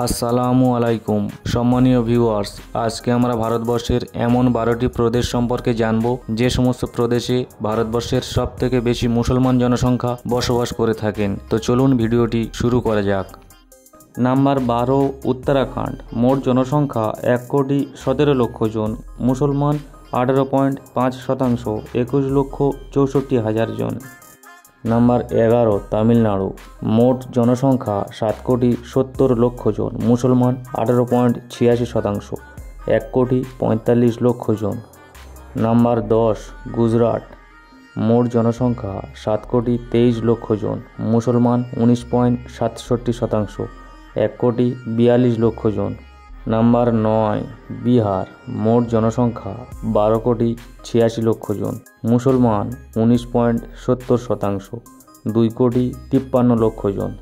আসসালামু আলাইকুম সম্মানীয় ভিউয়ার্স, আজকে আমরা ভারতবর্ষের এমন 12টি প্রদেশ সম্পর্কে জানব যে সমস্ত প্রদেশে ভারতবর্ষের সবথেকে বেশি মুসলমান জনসংখ্যা বসবাস করে থাকেন। তো চলুন ভিডিওটি শুরু করা যাক। নাম্বার 12, উত্তরাখণ্ড। মোট জনসংখ্যা 1,17,00,000 জন, মুসলমান 18.5%, 21,64,000 জন। নাম্বার 11, তামিলনাড়ু। মোট জনসংখ্যা 7,70,00,000 জন, মুসলমান 18.86%, 1,45,00,000 জন। নাম্বার 10, গুজরাট। মোট জনসংখ্যা 7,23,00,000 জন, মুসলমান 19.67%, 1,42,00,000 জন। নাম্বার 9, বিহার। মোট জনসংখ্যা 12,86,00,000 জন, মুসলমান 19.70%, 2,53,00,000 জন।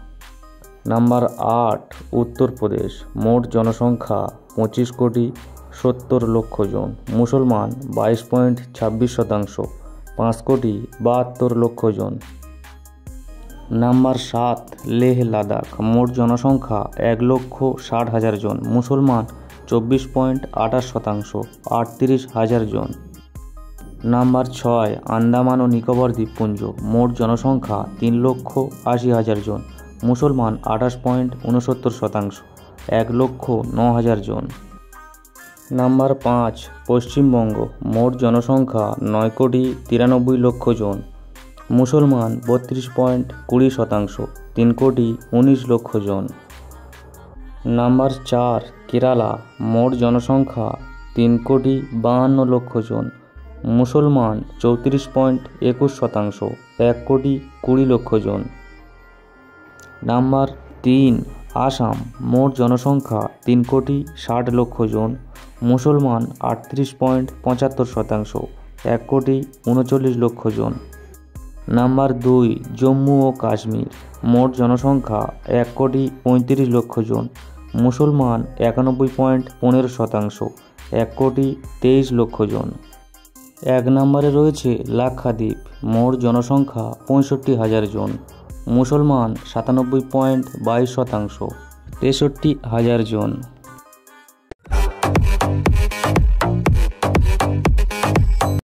নাম্বার 8, উত্তরপ্রদেশ। মোট জনসংখ্যা 25,70,00,000 জন, মুসলমান 22.26%, 5,72,00,000 জন। নাম্বার 7, লেহ লাদাখ। মোট জনসংখ্যা 1,60,000 জন, মুসলমান 24.28%, 38,000 জন। নাম্বার 6, আন্দামান ও নিকোবর দ্বীপপুঞ্জ। মোট জনসংখ্যা 3,80,000 জন, মুসলমান 28.69%, 1,09,000 জন। নাম্বার 5, পশ্চিমবঙ্গ। মোট জনসংখ্যা 9,93,00,000 জন, মুসলমান 32.20%, 3,19,00,000 জন। নাম্বার 4, কেরালা। মোট জনসংখ্যা 3,52,00,000 জন, মুসলমান 34.21%, 1,20,00,000 জন। নাম্বার 3, আসাম। মোট জনসংখ্যা 3,60,00,000 জন, মুসলমান 38.75%, 1,39,00,000 জন। নাম্বার 2, জম্মু ও কাশ্মীর। মোট জনসংখ্যা 1,35,00,000 জন, মুসলমান 91.15%, 1,23,00,000 জন। 1 নম্বরে রয়েছে লাক্ষাদ্বীপ। মোট জনসংখ্যা 65,000 জন, মুসলমান 97.22%, 63,000 জন।